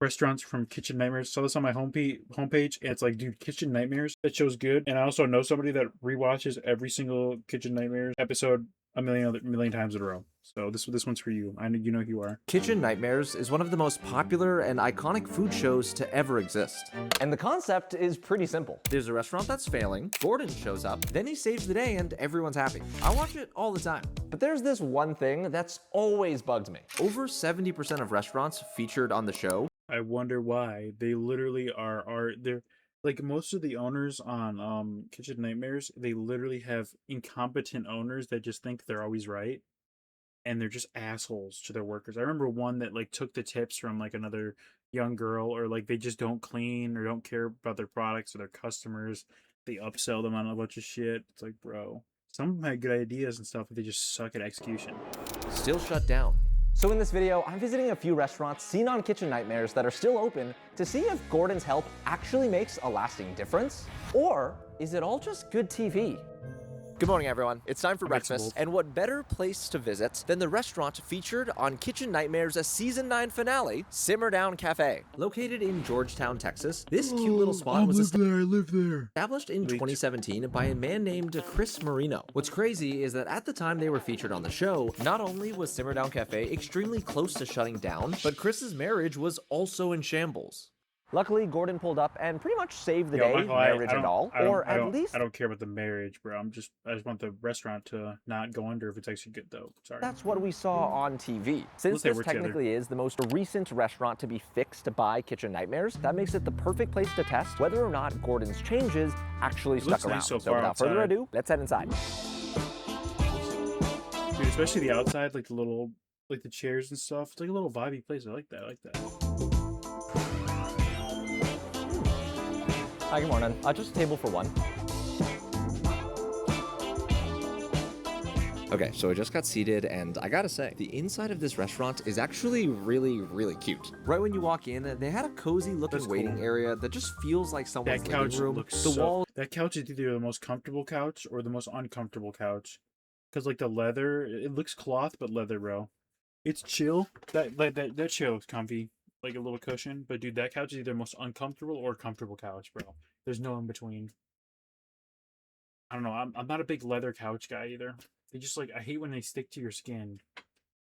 restaurants from Kitchen Nightmares. Saw this on my homepage, and it's like, dude, Kitchen Nightmares. That show's good. And I also know somebody that rewatches every single Kitchen Nightmares episode a million times in a row. So this one's for you. I know you know who you are. Kitchen Nightmares is one of the most popular and iconic food shows to ever exist. And the concept is pretty simple. There's a restaurant that's failing, Gordon shows up, then he saves the day and everyone's happy. I watch it all the time. But there's this one thing that's always bugged me. Over 70% of restaurants featured on the show. I wonder why. They literally are they're like most of the owners on Kitchen Nightmares, they literally have incompetent owners that just think they're always right, and they're just assholes to their workers. I remember one that like took the tips from like another young girl, or like they just don't clean or don't care about their products or their customers. They upsell them on a bunch of shit. It's like, bro, some of them had good ideas and stuff, but they just suck at execution. Still shut down. So in this video, I'm visiting a few restaurants seen on Kitchen Nightmares that are still open to see if Gordon's help actually makes a lasting difference, or is it all just good TV? Good morning, everyone. It's time for Mixed breakfast, wolf. and what better place to visit than the restaurant featured on Kitchen Nightmares' Season 9 finale, Simmer Down Cafe. Located in Georgetown, Texas, this cute little spot was I live there. established in 2017 by a man named Chris Marino. What's crazy is that at the time they were featured on the show, not only was Simmer Down Cafe extremely close to shutting down, but Chris's marriage was also in shambles. Luckily, Gordon pulled up and pretty much saved the day, marriage and all, or at least I don't care about the marriage, bro. I just want the restaurant to not go under if it's actually good, though. Sorry. that's what we saw on TV. Since they this work together. technically is the most recent restaurant to be fixed by Kitchen Nightmares, that makes it the perfect place to test whether or not Gordon's changes actually It stuck looks around. nice so So far without further outside. ado, let's head inside. Dude, especially the outside, like the chairs and stuff. It's like a little vibey place. I like that. I like that. Hi, good morning. Just a table for one. Okay, so I just got seated, and I gotta say, the inside of this restaurant is actually really cute. Right when you walk in, they had a cozy looking That's waiting cool. area that just feels like someone's That couch living room. looks The so. wall That couch is either the most comfortable couch or the most uncomfortable couch, because like the leather, it looks cloth but leather, bro. It's chill. That chair looks comfy, like a little cushion. But dude, that couch is either the most uncomfortable or comfortable couch, bro. There's no in between. I don't know. I'm not a big leather couch guy either. They just like, I hate when they stick to your skin.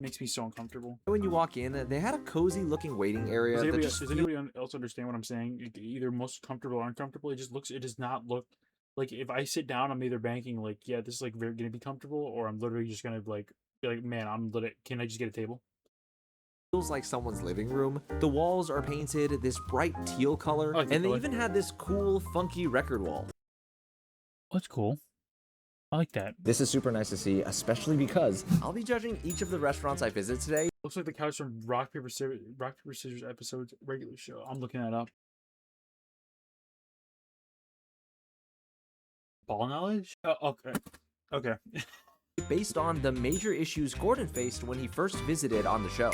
Makes me so uncomfortable. when you walk in, they had a cozy looking waiting area that just Does anybody else understand what I'm saying? Either most comfortable or uncomfortable. It does not look like if I sit down, I'm either banking like, yeah, this is like very gonna be comfortable, or I'm literally just gonna like be like, man, can I just get a table? feels like someone's living room. The walls are painted this bright teal color, I like the and they color. even had this cool, funky record wall. Oh, that's cool. I like that. This is super nice to see, especially because I'll be judging each of the restaurants I visit today Looks like the couch from Rock Paper Scissors episodes regular show. I'm looking that up. Ball knowledge? Oh, okay. Okay. based on the major issues Gordon faced when he first visited on the show.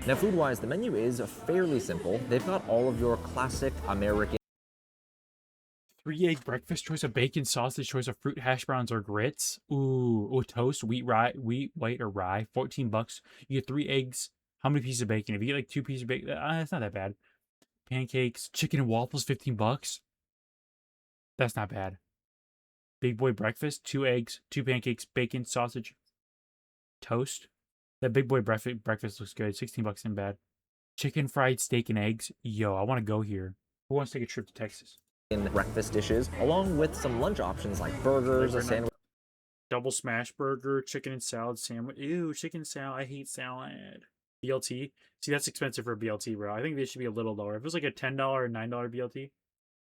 now food-wise, the menu is fairly simple. They've got all of your classic American 3-egg breakfast, choice of bacon, sausage, choice of fruit, hash browns, or grits. Ooh, toast, wheat, white, or rye. $14. You get 3 eggs. How many pieces of bacon? If you get like 2 pieces of bacon, that's not that bad. Pancakes, chicken and waffles, $15. That's not bad. Big boy breakfast, 2 eggs, 2 pancakes, bacon, sausage, toast. That big boy breakfast looks good. $16 isn't bad. Chicken fried steak and eggs. Yo, I want to go here. Who wants to take a trip to Texas? breakfast dishes, along with some lunch options like burgers, a Like right now. sandwich. Double smash burger, chicken and salad sandwich. Ew, chicken salad. I hate salad. BLT. See, that's expensive for a BLT, bro. I think they should be a little lower. If it was like a $10 or $9 BLT.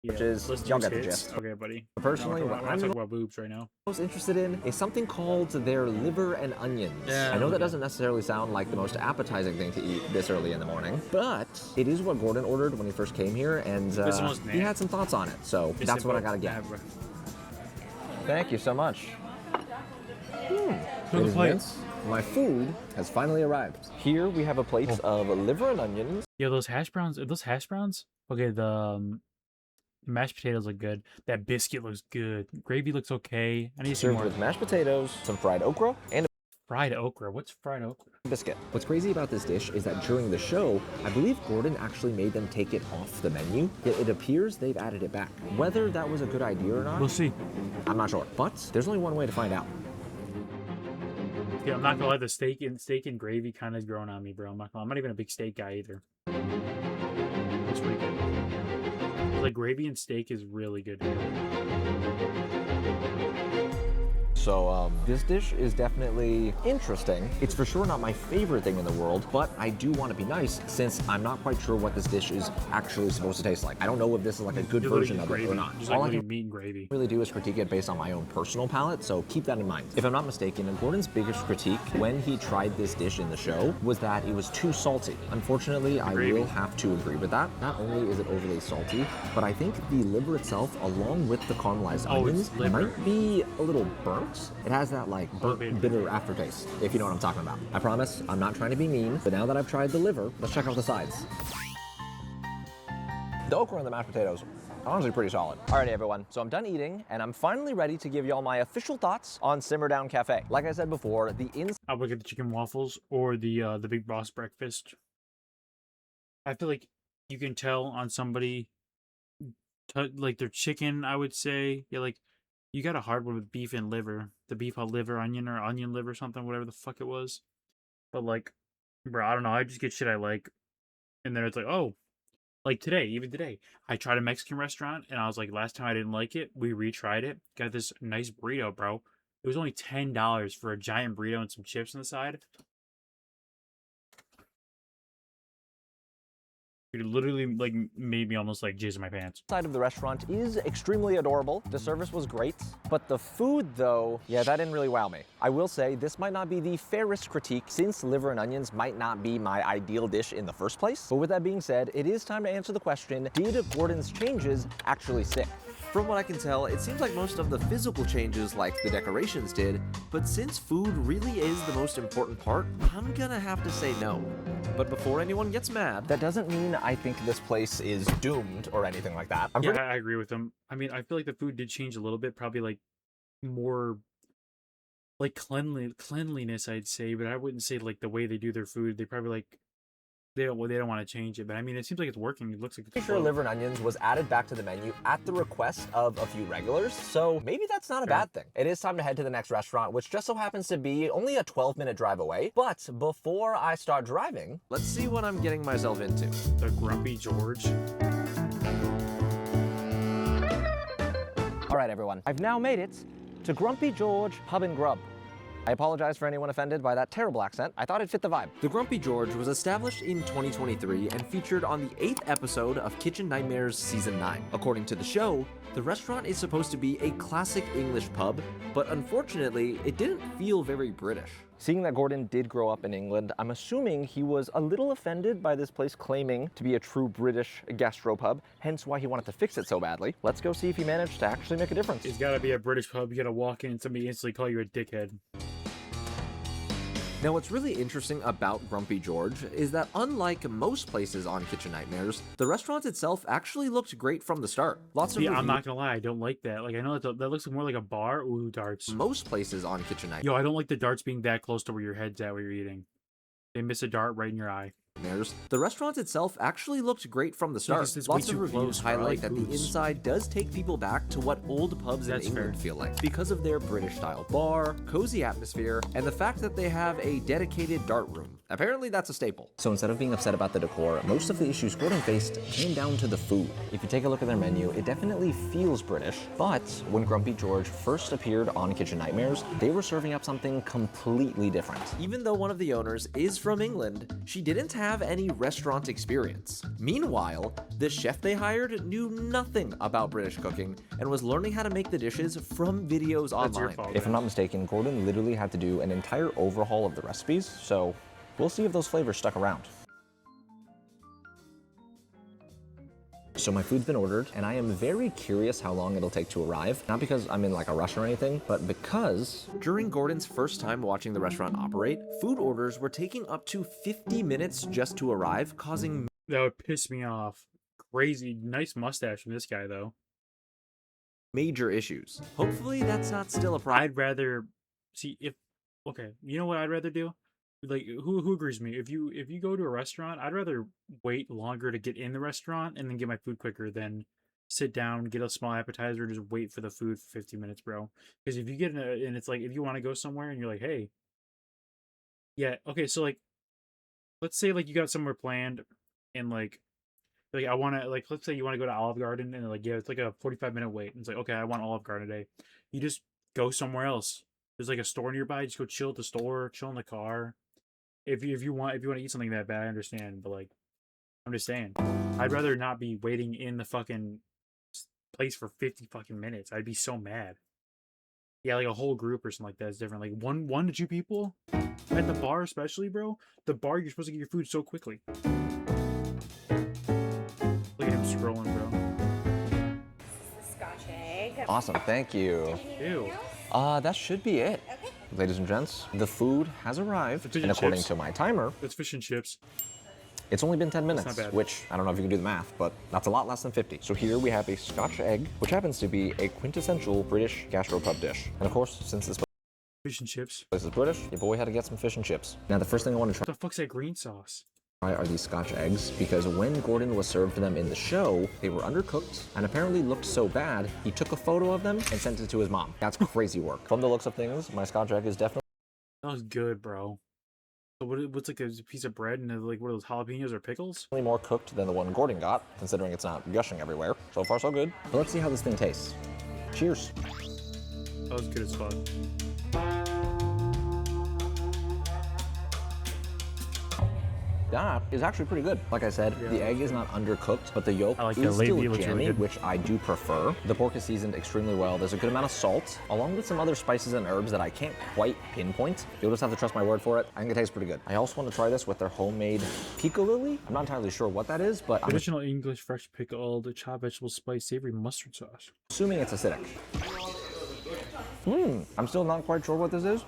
Yeah, is- listeners y'all get the hits. gist. Okay, buddy. Personally, we're what not I'm talking about boobs right now. most interested in is something called their liver and onions. Yeah, I know that okay. doesn't necessarily sound like the most appetizing thing to eat this early in the morning, but it is what Gordon ordered when he first came here, and This one's he had some thoughts on it, so It's that's what I simple. gotta get. Yeah, bro. Thank you so much. Look at It the is plate. Vince. My food has finally arrived. Here we have a plate of liver and onions. Yo, those hash browns. Are those hash browns? Okay, the mashed potatoes look good. That biscuit looks good. Gravy looks okay. I need to see Served more. with mashed potatoes, some fried okra, and fried okra. What's fried okra? biscuit. What's crazy about this dish is that during the show, I believe Gordon actually made them take it off the menu, yet it appears they've added it back. Whether that was a good idea or not, We'll see. I'm not sure. But there's only one way to find out. Yeah, I'm not gonna lie. The steak and gravy kind of growing on me, bro. I'm not even a big steak guy either. It's pretty good. Like gravy and steak is really good. So this dish is definitely interesting. It's for sure not my favorite thing in the world, but I do want to be nice since I'm not quite sure what this dish is actually supposed to taste like. I don't know if this is like a good version of it or not. Just All like I can when meat and gravy. really do is critique it based on my own personal palate, so keep that in mind. If I'm not mistaken, Gordon's biggest critique when he tried this dish in the show was that it was too salty. Unfortunately, I Gravy. will have to agree with that. Not only is it overly salty, but I think the liver itself, along with the caramelized Oh, it's onions, liver. might be a little burnt. It has that like burnt, bit. bitter aftertaste, if you know what I'm talking about. I promise, I'm not trying to be mean, but now that I've tried the liver, let's check out the sides. The okra and the mashed potatoes, honestly pretty solid. Alrighty everyone, so I'm done eating and I'm finally ready to give y'all my official thoughts on Simmer Down Cafe. Like I said before, the I would get the chicken waffles or the Big Boss breakfast. I feel like you can tell on somebody, like their chicken. I would say, yeah, like you got a hard one with beef and liver. The beef liver onion or onion liver something, whatever the fuck it was. But like, bro, I don't know. I just get shit I like, and then it's like, oh, like today, even today, I tried a Mexican restaurant, and I was like, last time I didn't like it. We retried it. Got this nice burrito, bro. It was only $10 for a giant burrito and some chips on the side. It literally like made me almost like jizz in my pants. side of the restaurant is extremely adorable. The service was great, but the food though, yeah, that didn't really wow me. I will say this might not be the fairest critique since liver and onions might not be my ideal dish in the first place. But with that being said, it is time to answer the question, did Gordon's changes actually stick? From what I can tell, it seems like most of the physical changes like the decorations did, but since food really is the most important part, I'm gonna have to say no. But before anyone gets mad, That doesn't mean I think this place is doomed or anything like that. I'm Yeah, pretty I agree with them. I mean, I feel like the food did change a little bit, probably like more like cleanliness, I'd say, but I wouldn't say like the way they do their food. They probably like they don't want to change it, but I mean, it seems like it's working. It looks like it's sure liver and onions was added back to the menu at the request of a few regulars, so maybe that's not a bad thing. It is time to head to the next restaurant, which just so happens to be only a 12-minute drive away. But before I start driving, let's see what I'm getting myself into. the Grumpy George. all right, everyone, I've now made it to Grumpy George Pub and Grub. I apologize for anyone offended by that terrible accent. I thought it fit the vibe. The Grumpy George was established in 2023 and featured on the 8th episode of Kitchen Nightmares Season 9. According to the show, the restaurant is supposed to be a classic English pub, but unfortunately, it didn't feel very British. Seeing that Gordon did grow up in England, I'm assuming he was a little offended by this place claiming to be a true British gastropub, hence why he wanted to fix it so badly. Let's go see if he managed to actually make a difference. It's got to be a British pub. You got to walk in and somebody instantly call you a dickhead. Now, what's really interesting about Grumpy George is that unlike most places on Kitchen Nightmares, the restaurant itself actually looked great from the start. Lots of Yeah, I'm reviews- not gonna lie, I don't like that. Like, I know that looks more like a bar. Ooh, darts. most places on Kitchen Nightmares. Yo, I don't like the darts being that close to where your head's at while you're eating. They miss a dart right in your eye. The restaurant itself actually looked great from the start. it's way Lots of too reviews close, bro. I highlight like that the booths. inside does take people back to what old pubs That's in England fair. feel like because of their British style bar, cozy atmosphere, and the fact that they have a dedicated dart room. Apparently that's a staple. So instead of being upset about the decor, most of the issues Gordon faced came down to the food. If you take a look at their menu, it definitely feels British, but when Grumpy George first appeared on Kitchen Nightmares, they were serving up something completely different. Even though one of the owners is from England, she didn't have any restaurant experience. Meanwhile, the chef they hired knew nothing about British cooking and was learning how to make the dishes from videos That's your online. fault. If I'm not mistaken, Gordon literally had to do an entire overhaul of the recipes, so we'll see if those flavors stuck around. So my food's been ordered, and I am very curious how long it'll take to arrive. Not because I'm in like a rush or anything, but because During Gordon's first time watching the restaurant operate, food orders were taking up to 50 minutes just to arrive, causing That would piss me off. Crazy. Nice mustache from this guy, though. major issues. Hopefully that's not still a problem. I'd rather see if okay, you know what I'd rather do? Like, who agrees with me? If you go to a restaurant, I'd rather wait longer to get in the restaurant and then get my food quicker than sit down, get a small appetizer, just wait for the food for 15 minutes, bro. Because if you get in a, and it's like if you want to go somewhere and you're like, hey, yeah, okay, so like let's say like you got somewhere planned and like I want to like let's say you want to go to Olive Garden and like yeah it's like a 45-minute wait. And it's like okay I want Olive Garden today. You just go somewhere else. There's like a store nearby. Just go chill at the store, chill in the car. If you want to eat something that bad, I understand. But like I'm just saying, I'd rather not be waiting in the fucking place for 50 fucking minutes. I'd be so mad. Yeah, like a whole group or something like that is different. Like one to two people at the bar, especially, bro. The bar, you're supposed to get your food so quickly. Look at him scrolling, bro. Scotch egg. Awesome, thank you. Ew. That should be it. Okay. Ladies and gents, the food has arrived, Fish and and according chips. to my timer, That's fish and chips. it's only been 10 not minutes, bad. which I don't know if you can do the math, but that's a lot less than 50. So here we have a Scotch egg, which happens to be a quintessential British gastropub dish. And of course, since this Fish and chips. place is British, your boy had to get some fish and chips. Now, the first thing I want to What the fuck's that green sauce? try are these Scotch eggs, because when Gordon was served them in the show, they were undercooked and apparently looked so bad, he took a photo of them and sent it to his mom. That's crazy work. From the looks of things, my Scotch egg is definitely That was good, bro. So what's like a piece of bread and like what are those jalapenos or pickles? more cooked than the one Gordon got, considering it's not gushing everywhere. So far, so good. But let's see how this thing tastes. Cheers. That was good as fuck. That is actually pretty good. Like I said, Yeah, the egg is not undercooked, but the yolk I like is the still lady, it looks really jammy, good. which I do prefer. The pork is seasoned extremely well. There's a good amount of salt, along with some other spices and herbs that I can't quite pinpoint. You'll just have to trust my word for it. I think it tastes pretty good. I also want to try this with their homemade piccalilli. I'm not entirely sure what that is, but I'm Traditional English fresh pickled chopped vegetable spice savory mustard sauce. assuming it's acidic. I'm still not quite sure what this is,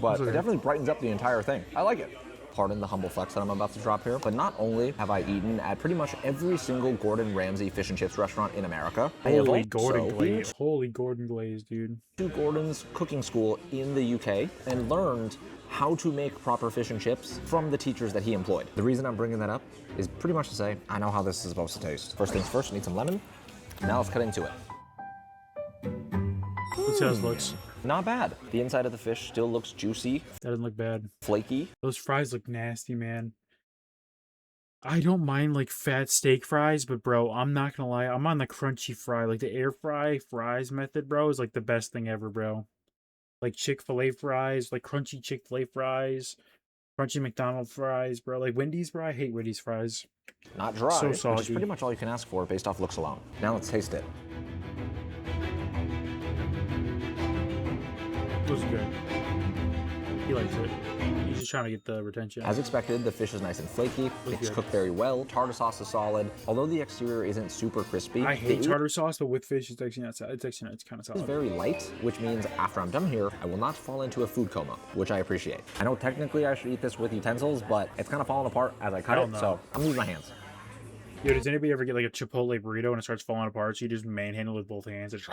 but it okay. definitely brightens up the entire thing. I like it. Pardon the humble flex that I'm about to drop here, but not only have I eaten at pretty much every single Gordon Ramsay fish and chips restaurant in America, I have Holy also Gordon been Glaze. Holy Gordon Glaze, dude. to Gordon's cooking school in the UK and learned how to make proper fish and chips from the teachers that he employed. The reason I'm bringing that up is pretty much to say, I know how this is supposed to taste. First things first, need some lemon. Now let's cut into it. Let's see how this looks. Not bad. The inside of the fish still looks juicy, That doesn't look bad. flaky. Those fries look nasty, man. I don't mind like fat steak fries, but bro, I'm not gonna lie, I'm on the crunchy fry. Like the air fry fries method, bro, is like the best thing ever, bro. Like Chick-fil-A fries, like crunchy Chick-fil-A fries, crunchy McDonald's fries, bro. Like Wendy's fry, I hate Wendy's fries. Not dry, So which is soggy. pretty much all you can ask for based off looks alone. Now let's taste it. Looks good. He likes it. He's just trying to get the retention. As expected, the fish is nice and flaky. It's good. cooked very well. Tartar sauce is solid. Although the exterior isn't super crispy, I hate the tartar sauce, but with fish, it's actually not. It's kind of is solid. very light, which means after I'm done here, I will not fall into a food coma, which I appreciate. I know technically I should eat this with utensils, but it's kind of falling apart as I cut Hell it, no. so I'm using my hands. Yo, does anybody ever get like a Chipotle burrito and it starts falling apart? So you just manhandle it with both hands. It's...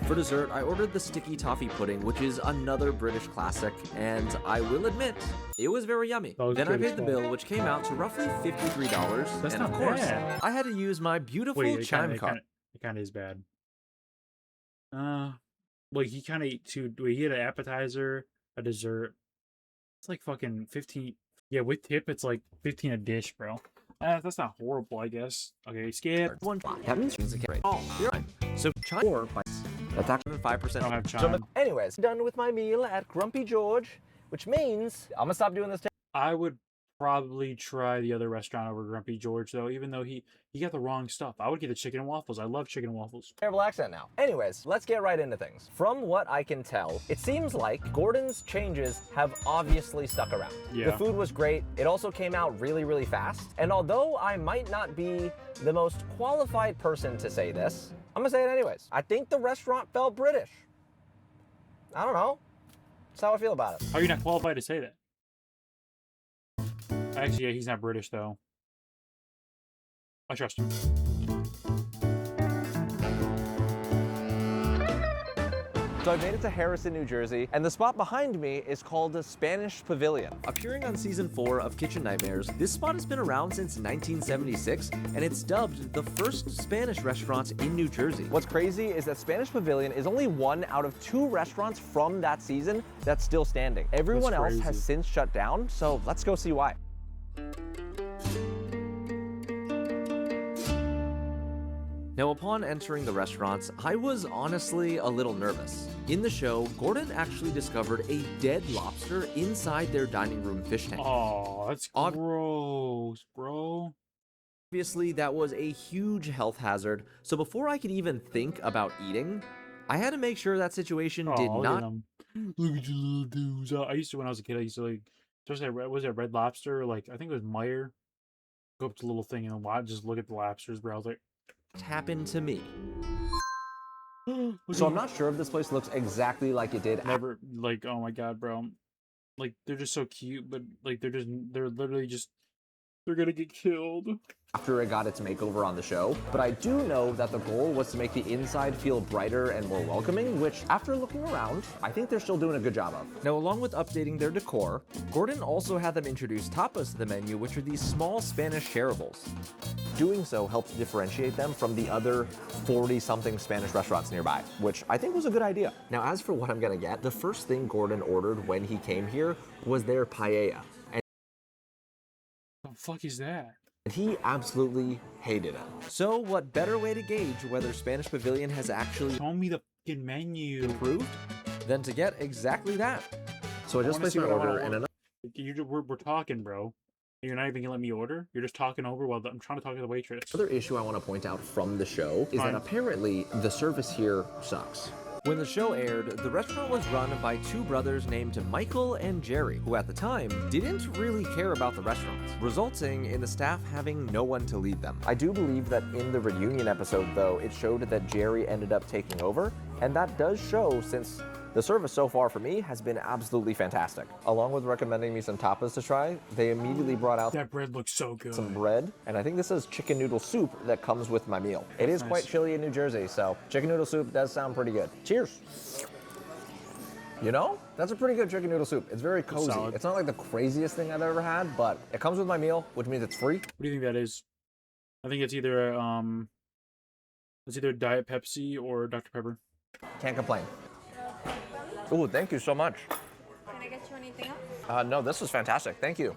For dessert, I ordered the sticky toffee pudding, which is another British classic, and I will admit, it was very yummy. That was Then I good as paid the fuck. bill, which came out to roughly $53, That's and of not course, bad. I had to use my beautiful Wait, chime card. it kind of is bad. Well, he kind of ate two. Wait, he had an appetizer, a dessert. It's like fucking 15. Yeah, with tip, it's like 15 a dish, bro. That's not horrible, I guess. Okay, skip. That means Oh, you're right. So chime four bites. That's actually 5%. I don't have chime. anyways, done with my meal at Grumpy George, which means I'm gonna stop doing this I would probably try the other restaurant over Grumpy George, though, even though he got the wrong stuff. I would get the chicken and waffles. I love chicken and waffles. terrible accent now. Anyways, let's get right into things. From what I can tell, it seems like Gordon's changes have obviously stuck around. Yeah. The food was great. It also came out really, really fast. And although I might not be the most qualified person to say this, I'm gonna say it anyways. I think the restaurant felt British. I don't know. That's how I feel about it. How are you not qualified to say that? Actually, yeah, he's not British, though. I trust him. So I've made it to Harrison, New Jersey, and the spot behind me is called the Spanish Pavilion. Appearing on season 4 of Kitchen Nightmares, this spot has been around since 1976, and it's dubbed the first Spanish restaurant in New Jersey. What's crazy is that Spanish Pavilion is only one out of 2 restaurants from that season that's still standing. Everyone else has crazy. since shut down, so let's go see why. Now, upon entering the restaurant, I was honestly a little nervous. In the show, Gordon actually discovered a dead lobster inside their dining room fish tank. Oh, that's Ob- gross, bro. Obviously, that was a huge health hazard, so before I could even think about eating, I had to make sure that situation did Look at not. them. Look at your little dudes. I used to, when I was a kid, I used to like, just that was it Red Lobster? Like, I think it was Meyer. Go up to the little thing and just look at the lobsters, bro. I was like, Happen to me. So I'm not sure if this place looks exactly like it did never like, oh my god, bro. Like, they're just so cute, but like they're literally just they're gonna get killed. after it got its makeover on the show, but I do know that the goal was to make the inside feel brighter and more welcoming, which, after looking around, I think they're still doing a good job of. Now, along with updating their decor, Gordon also had them introduce tapas to the menu, which are these small Spanish shareables. Doing so helps differentiate them from the other 40-something Spanish restaurants nearby, which I think was a good idea. Now, as for what I'm gonna get, the first thing Gordon ordered when he came here was their paella, and What the fuck is that? he absolutely hated it. So, what better way to gauge whether Spanish Pavilion has actually Show me the fucking menu. improved than to get exactly that? So I just wanna placed see my what I wanna order, and order. We're talking, bro. You're not even gonna let me order. You're just talking over while I'm trying to talk to the waitress. another issue I want to point out from the show is Fine. that apparently the service here sucks. When the show aired, the restaurant was run by 2 brothers named Michael and Jerry, who at the time didn't really care about the restaurant, resulting in the staff having no one to lead them. I do believe that in the reunion episode, though, it showed that Jerry ended up taking over, and that does show since the service so far for me has been absolutely fantastic. Along with recommending me some tapas to try, they immediately brought out That bread looks so good. some bread, and I think this is chicken noodle soup that comes with my meal. It is Nice. quite chilly in New Jersey, so chicken noodle soup does sound pretty good. Cheers. You know, that's a pretty good chicken noodle soup. It's very cozy. solid. It's not like the craziest thing I've ever had, but it comes with my meal, which means it's free. What do you think that is? I think it's either Diet Pepsi or Dr. Pepper. Can't complain. Ooh, thank you so much. Can I get you anything else? No, this is fantastic. Thank you.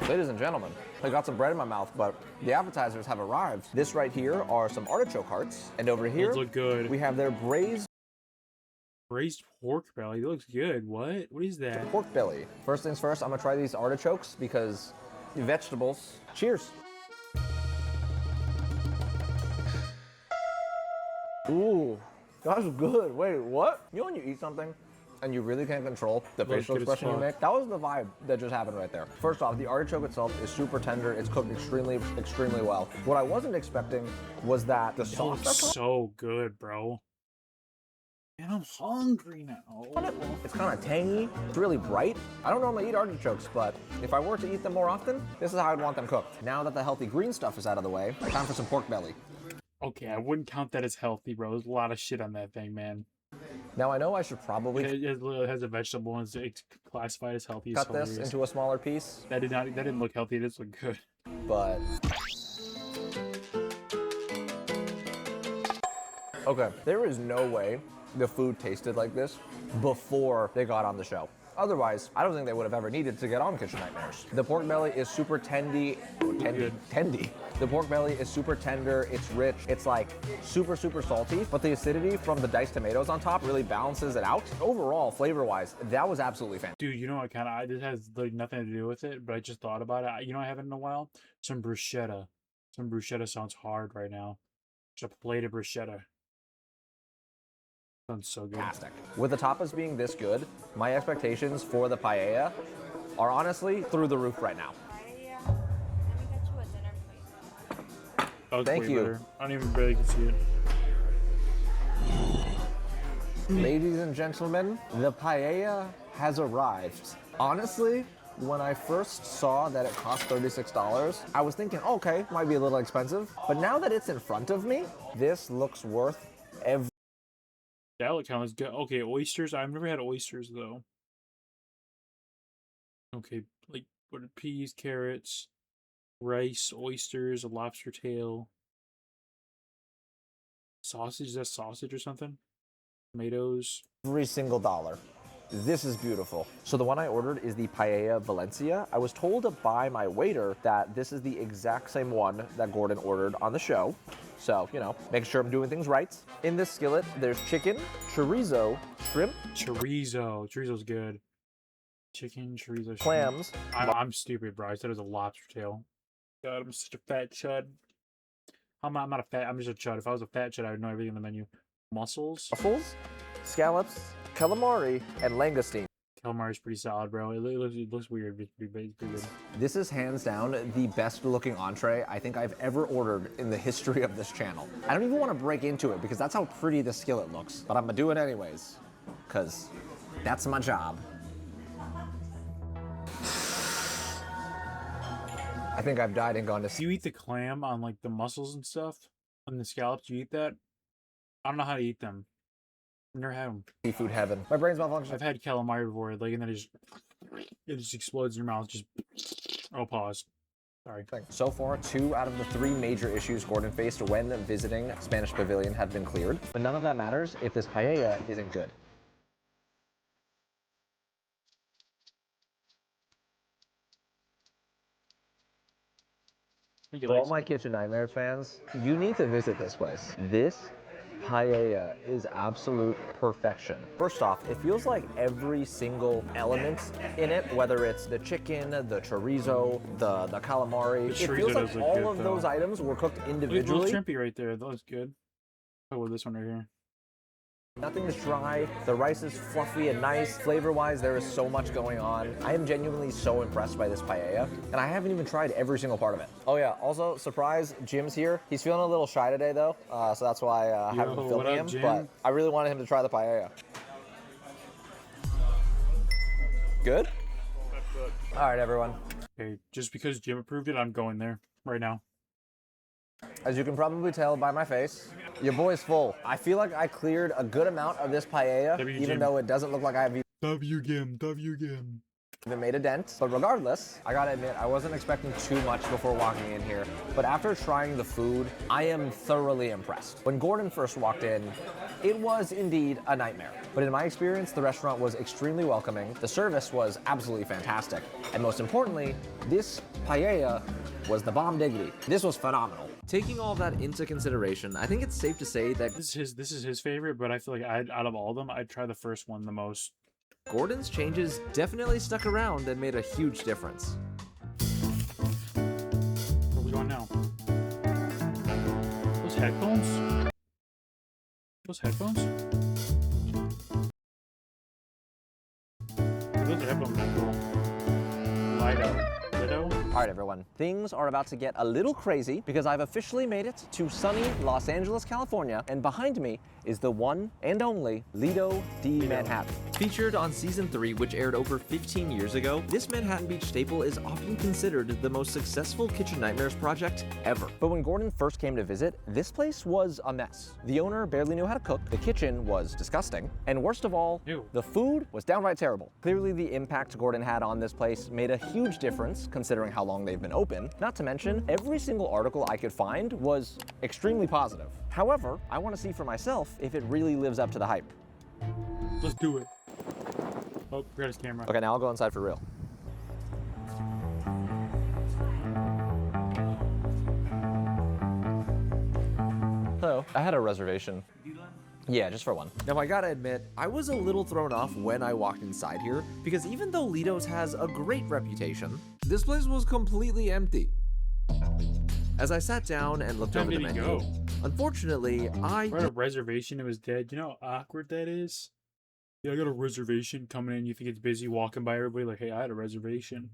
Ladies and gentlemen, I got some bread in my mouth, but the appetizers have arrived. This right here are some artichoke hearts, and over here Those look good. we have their braised Braised pork belly. That looks good. What? What is that? pork belly. First things first, I'm gonna try these artichokes because vegetables. Cheers. Ooh, that's good. Wait, what? You know when you eat something and you really can't control the Looks facial good as expression you fuck. make? That was the vibe that just happened right there. First off, the artichoke itself is super tender. It's cooked extremely well. What I wasn't expecting was that the That sauce looks that's so good, bro. Man, I'm hungry now. on it, it's kind of tangy. It's really bright. I don't normally eat artichokes, but if I were to eat them more often, this is how I'd want them cooked. Now that the healthy green stuff is out of the way, time for some pork belly. Okay, I wouldn't count that as healthy, bro. There's a lot of shit on that thing, man. Now I know I should probably It has a vegetable and it's classified as healthy. It's cut this hilarious. into a smaller piece, That didn't look healthy. It just looked good. but okay, there is no way the food tasted like this before they got on the show. Otherwise, I don't think they would have ever needed to get on Kitchen Nightmares. The pork belly is super tendy. The pork belly is super tender, it's rich, it's like super salty, but the acidity from the diced tomatoes on top really balances it out. Overall, flavor-wise, that was absolutely fantastic. Dude, you know what this has like nothing to do with it, but I just thought about it. You know, I haven't in a while. Some bruschetta. Some bruschetta sounds hard right now. Just a plate of bruschetta. Sounds so good. With the tapas being this good, my expectations for the paella are honestly through the roof right now. Let me get you a dinner plate. That was Thank way you. better. I don't even barely can see it. Ladies and gentlemen, the paella has arrived. Honestly, when I first saw that it cost $36, I was thinking, okay, might be a little expensive. But now that it's in front of me, this looks worth every That look kind of good. Okay, oysters. I've never had oysters though. Okay, like what are peas, carrots, rice, oysters, a lobster tail, sausage. Is that sausage or something? Tomatoes. Every single dollar. This is beautiful. So the one I ordered is the Paella Valencia. I was told by my waiter that this is the exact same one that Gordon ordered on the show. So, you know, making sure I'm doing things right. In this skillet, there's chicken, chorizo, shrimp, Chorizo. Chorizo's good. Chicken, chorizo, shrimp. clams. I'm stupid, bro. I said it was a lobster tail. God, I'm such a fat chud. I'm not a fat. I'm just a chud. If I was a fat chud, I would know everything on the menu. Mussels. Mussels, scallops, calamari, and langoustine. Calamari's pretty solid, bro. It looks weird, but it's pretty good. This is hands down the best looking entree I think I've ever ordered in the history of this channel. I don't even want to break into it because that's how pretty the skillet looks, but I'm gonna do it anyways, because that's my job. I think I've died and gone to Do you eat the clam on like the mussels and stuff? On the scallops, do you eat that? I don't know how to eat them. I've never had them. seafood heaven. My brain's malfunctioning. I've had calamari before, like, and then it just explodes in your mouth. Just, oh, pause. Sorry. So far, 2 out of the 3 major issues Gordon faced when visiting Spanish Pavilion have been cleared. But none of that matters if this paella isn't good. For all my Kitchen Nightmares fans, you need to visit this place. This paella is absolute perfection. First off, it feels like every single element in it, whether it's the chicken, the chorizo, the calamari, The it chorizo feels does like look all good, of those though. items were cooked Look at little individually. shrimpy right there. That looks good. Oh, this one right here. Nothing is dry, the rice is fluffy and nice. Flavor-wise, there is so much going on. I am genuinely so impressed by this paella, and I haven't even tried every single part of it. Oh yeah, also, surprise, Jim's here. He's feeling a little shy today though, so that's why I haven't been Yo, filming what him, up, Jim? but I really wanted him to try the paella. Good? All right, everyone. Okay, just because Jim approved it, I'm going there right now. As you can probably tell by my face, your boy's full. I feel like I cleared a good amount of this paella, W, even Jim. though it doesn't look like I've W Gim. even made a dent. But regardless, I gotta admit, I wasn't expecting too much before walking in here. But after trying the food, I am thoroughly impressed. When Gordon first walked in, it was indeed a nightmare. But in my experience, the restaurant was extremely welcoming. The service was absolutely fantastic. And most importantly, this paella was the bomb diggity. This was phenomenal. Taking all that into consideration, I think it's safe to say that This is his favorite, but I feel like out of all of them, I'd try the first one the most. Gordon's changes definitely stuck around and made a huge difference. Where we going now? Those headphones? Those headphones? Those headphones are cool. Lido. All right, everyone. Things are about to get a little crazy because I've officially made it to sunny Los Angeles, California, and behind me is the one and only Lido di Manhattan. Featured on season 3, which aired over 15 years ago, this Manhattan Beach staple is often considered the most successful Kitchen Nightmares project ever. But when Gordon first came to visit, this place was a mess. The owner barely knew how to cook, the kitchen was disgusting, and worst of all, Ew. the food was downright terrible. Clearly, the impact Gordon had on this place made a huge difference considering how long they've been open. Not to mention, every single article I could find was extremely positive. However, I want to see for myself if it really lives up to the hype. Let's do it. Oh, forgot his camera. Okay, now I'll go inside for real. Hello, I had a reservation. Yeah, just for one. Now I gotta admit, I was a little thrown off when I walked inside here, because even though Lido's has a great reputation, this place was completely empty. As I sat down and looked What over time the did he menu, go? unfortunately, I We're at a reservation. It was dead. You know how awkward that is? Yeah, I got a reservation coming in. You think it's busy walking by everybody like, hey, I had a reservation.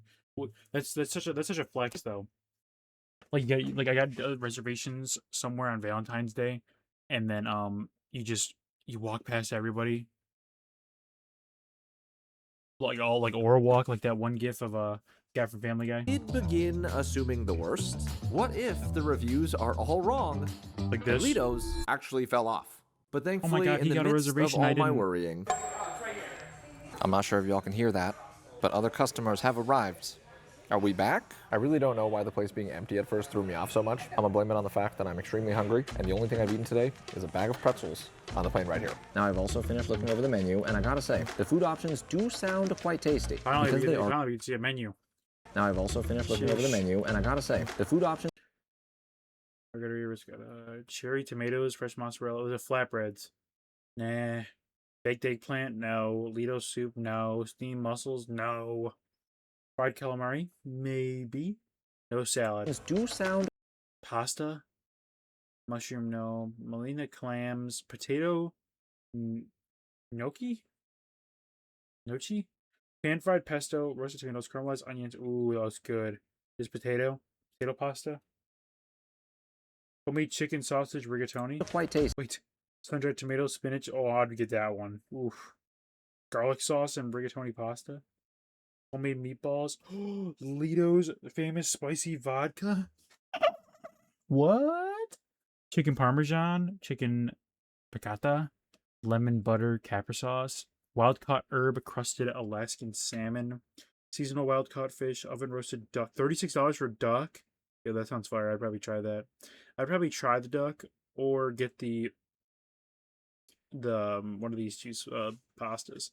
That's such a flex though. Like I got reservations somewhere on Valentine's Day, and then you walk past everybody. Like all like Aura walk, like that one gif of a guy from Family Guy. did begin assuming the worst. What if the reviews are all wrong Like and this. Lido's actually fell off? But thankfully, God, in he the got a midst of reservation. all I my didn't. worrying, I'm not sure if y'all can hear that, but other customers have arrived. Are we back? I really don't know why the place being empty at first threw me off so much. I'm gonna blame it on the fact that I'm extremely hungry, and the only thing I've eaten today is a bag of pretzels on the plane right here. Now I've also finished looking over the menu, and I gotta say, the food options do sound quite tasty. Finally, because we they get, are. finally, we can see a menu. Now I've also finished looking over the menu, and I gotta say, the food options It's got cherry tomatoes, fresh mozzarella. The flatbreads. Nah. Baked eggplant? No. Lido soup? No. Steamed mussels? No. Fried calamari? Maybe. No salad. do sound Pasta? Mushroom? No. Molina clams? Potato? Gnocchi? Gnocchi? Pan fried pesto, roasted tomatoes, caramelized onions. Ooh, that was good. This potato? Potato pasta? Homemade chicken sausage rigatoni. quite tasty. Wait, sun-dried tomatoes, spinach. Oh, I'd get that one. Oof. Garlic sauce and rigatoni pasta. Homemade meatballs. Lido's famous spicy vodka. What? Chicken parmesan, chicken piccata, lemon butter capra sauce, wild-caught herb crusted Alaskan salmon, seasonal wild-caught fish, oven-roasted duck. $36 for duck? Yeah, that sounds fire. I'd probably try that. I'd probably try the duck or get the one of these two pastas.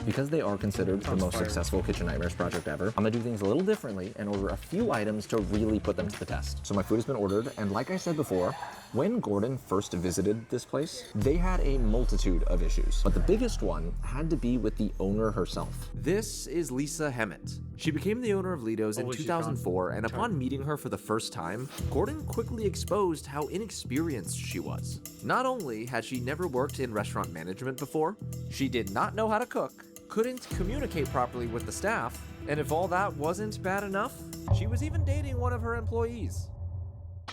Because they are considered the Sounds most fire. successful Kitchen Nightmares project ever, I'm gonna do things a little differently and order a few items to really put them to the test. So my food has been ordered, and like I said before, when Gordon first visited this place, they had a multitude of issues. But the biggest one had to be with the owner herself. This is Lisa Hemmett. She became the owner of Lido's in Holy shit, 2004, and Tom. upon meeting her for the first time, Gordon quickly exposed how inexperienced she was. Not only had she never worked in restaurant management before, she did not know how to cook, couldn't communicate properly with the staff, and if all that wasn't bad enough, she was even dating one of her employees.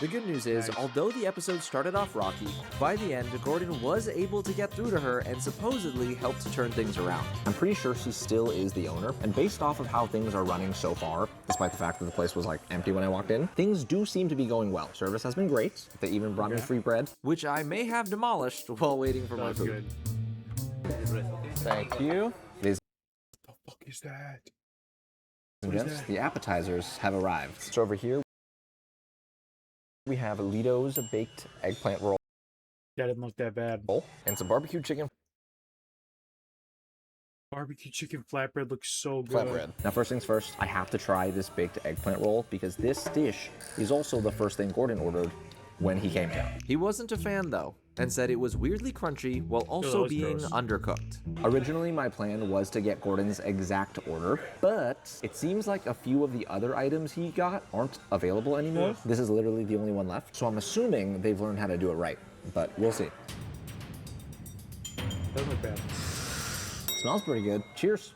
The good news is, Nice. although the episode started off rocky, by the end, Gordon was able to get through to her and supposedly helped to turn things around. I'm pretty sure she still is the owner, and based off of how things are running so far, despite the fact that the place was like empty when I walked in, things do seem to be going well. Service has been great. They even brought me Okay. free bread. Which I may have demolished while waiting for my That's food. good. Thank you. Ladies The fuck is that? and What is gents, that? the appetizers have arrived. So over here, we have Lido's baked eggplant roll That didn't look that bad. and some barbecue chicken Barbecue chicken flatbread looks so good. flatbread. Now, first things first, I have to try this baked eggplant roll because this dish is also the first thing Gordon ordered when he came here. He wasn't a fan though, and said it was weirdly crunchy while also that's being gross. undercooked. Originally, my plan was to get Gordon's exact order, but it seems like a few of the other items he got aren't available anymore. Yeah. This is literally the only one left, so I'm assuming they've learned how to do it right, but we'll see. Doesn't look bad. Smells pretty good. Cheers.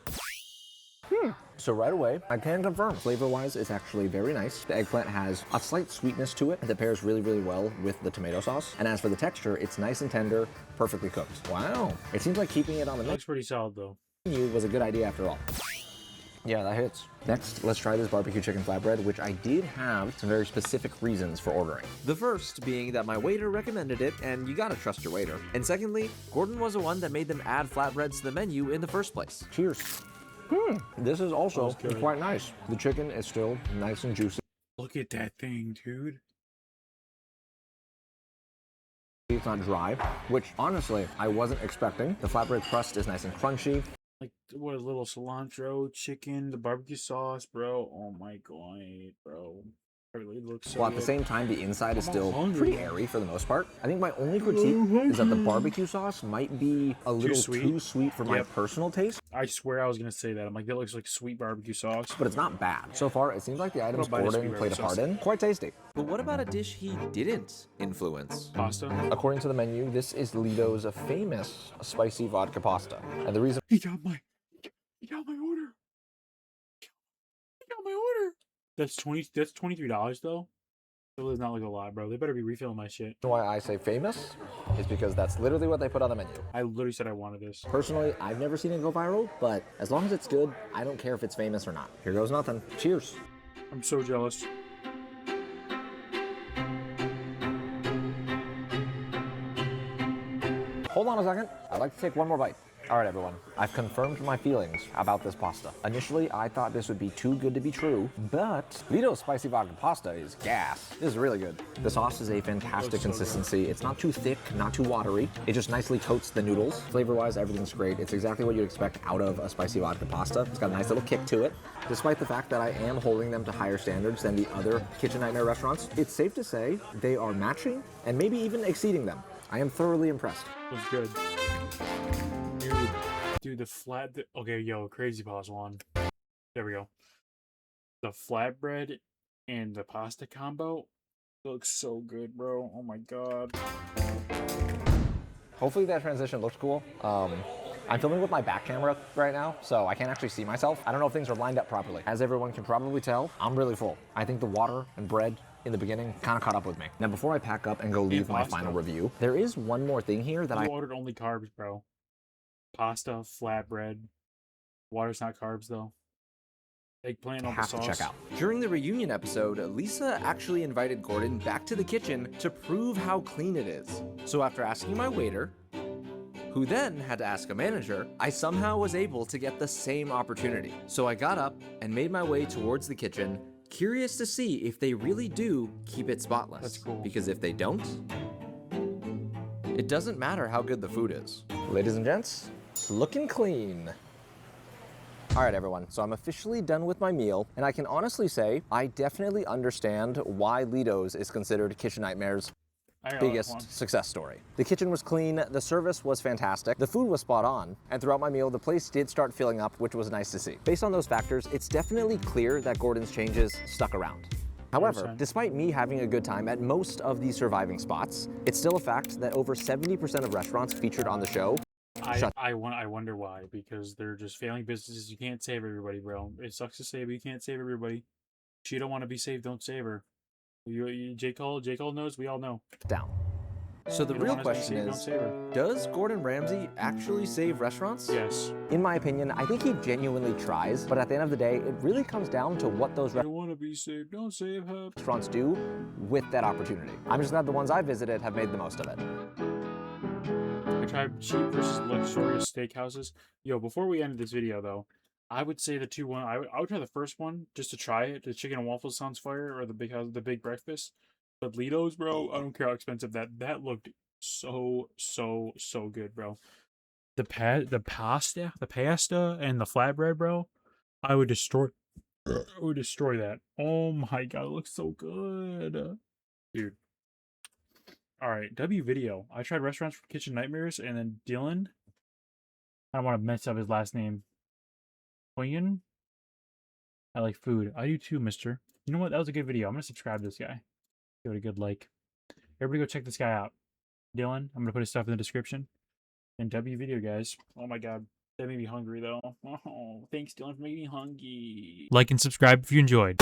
So right away, I can confirm, flavor-wise, it's actually very nice. The eggplant has a slight sweetness to it that pairs really, really well with the tomato sauce. And as for the texture, it's nice and tender, perfectly cooked. Wow. It seems like keeping it on the Looks pretty solid though. menu was a good idea after all. Yeah, that hits. Next, let's try this barbecue chicken flatbread, which I did have some very specific reasons for ordering. The first being that my waiter recommended it, and you gotta trust your waiter. And secondly, Gordon was the one that made them add flatbreads to the menu in the first place. Cheers. This is also Smells good. quite nice. The chicken is still nice and juicy. Look at that thing, dude. It's not dry, which honestly, I wasn't expecting. The flatbread crust is nice and crunchy. Like, what a little cilantro, chicken, the barbecue sauce, bro. Oh my god, bro. It really looks so While at the good. same time, the inside is I'm still hungry. pretty airy for the most part. I think my only critique is that the barbecue sauce might be a little too sweet for my Yep. personal taste, I swear I was gonna say that. I'm like, that looks like sweet barbecue sauce. but it's not bad. So far, it seems like the items bite of Gordon sweet played a barbecue part in. Quite tasty. But what about a dish he didn't influence? Pasta. According to the menu, this is Lido's famous spicy vodka pasta. And the reason He got my order. He got my order. That's $23 though. That is not like a lot, bro. They better be refilling my shit. why I say famous is because that's literally what they put on the menu. I literally said I wanted this. Personally, I've never seen it go viral, but as long as it's good, I don't care if it's famous or not. Here goes nothing. Cheers. I'm so jealous. Hold on a second. I'd like to take one more bite. All right, everyone. I've confirmed my feelings about this pasta. Initially, I thought this would be too good to be true, but Lito's spicy vodka pasta is gas. This is really good. The sauce is a fantastic consistency. It's not too thick, not too watery. It just nicely coats the noodles. Flavor-wise, everything's great. It's exactly what you'd expect out of a spicy vodka pasta. It's got a nice little kick to it. Despite the fact that I am holding them to higher standards than the other Kitchen Nightmare restaurants, it's safe to say they are matching and maybe even exceeding them. I am thoroughly impressed. It was good. Dude, the flat. Okay, yo, crazy pause one. There we go. The flatbread and the pasta combo looks so good, bro. Oh my god. Hopefully that transition looks cool. I'm filming with my back camera right now, so I can't actually see myself. I don't know if things are lined up properly. As everyone can probably tell, I'm really full. I think the water and bread in the beginning kind of caught up with me. Now, before I pack up and go leave my final review, there is one more thing here that You ordered only carbs, bro. Pasta, flatbread. Water's not carbs, though. Eggplant on the have to sauce. check out. During the reunion episode, Lisa actually invited Gordon back to the kitchen to prove how clean it is. So after asking my waiter, who then had to ask a manager, I somehow was able to get the same opportunity. So I got up and made my way towards the kitchen, curious to see if they really do keep it spotless. That's cool. Because if they don't, it doesn't matter how good the food is. Ladies and gents, looking clean. All right, everyone, so I'm officially done with my meal, and I can honestly say I definitely understand why Lito's is considered Kitchen Nightmare's I got one. biggest success story. The kitchen was clean, the service was fantastic, the food was spot on, and throughout my meal, the place did start filling up, which was nice to see. Based on those factors, it's definitely clear that Gordon's changes stuck around. However, 100%. despite me having a good time at most of these surviving spots, it's still a fact that over 70% of restaurants featured on the show I wonder why, because they're just failing businesses. You can't save everybody, bro. It sucks to say, but you can't save everybody. If you don't want to be saved, don't save her. J. Cole knows. We all know. down. So the You don't real want us to be question saved, don't is, save her. does Gordon Ramsay actually save restaurants? Yes. In my opinion, I think he genuinely tries, but at the end of the day, it really comes down to what those You don't want to be saved. Don't save her. restaurants do with that opportunity. I'm just glad the ones I visited have made the most of it. I tried cheap versus luxurious steakhouses. Yo, before we end this video, though, I would say the two one. I would try the first one just to try it. The chicken and waffles sounds fire, or the big breakfast. But Lito's, bro, I don't care how expensive that looked. So good, bro. The pasta, and the flatbread, bro. I would destroy that. Oh my god, it looks so good, dude. All right, W Video. I tried restaurants for Kitchen Nightmares, and then Dylan. I don't want to mess up his last name. Quinn. I like food. I do too, mister. You know what? That was a good video. I'm gonna subscribe to this guy. Give it a good like. Everybody go check this guy out. Dylan. I'm gonna put his stuff in the description. And W Video, guys. Oh my god. That made me hungry, though. Oh, thanks, Dylan, for making me hungry. Like and subscribe if you enjoyed.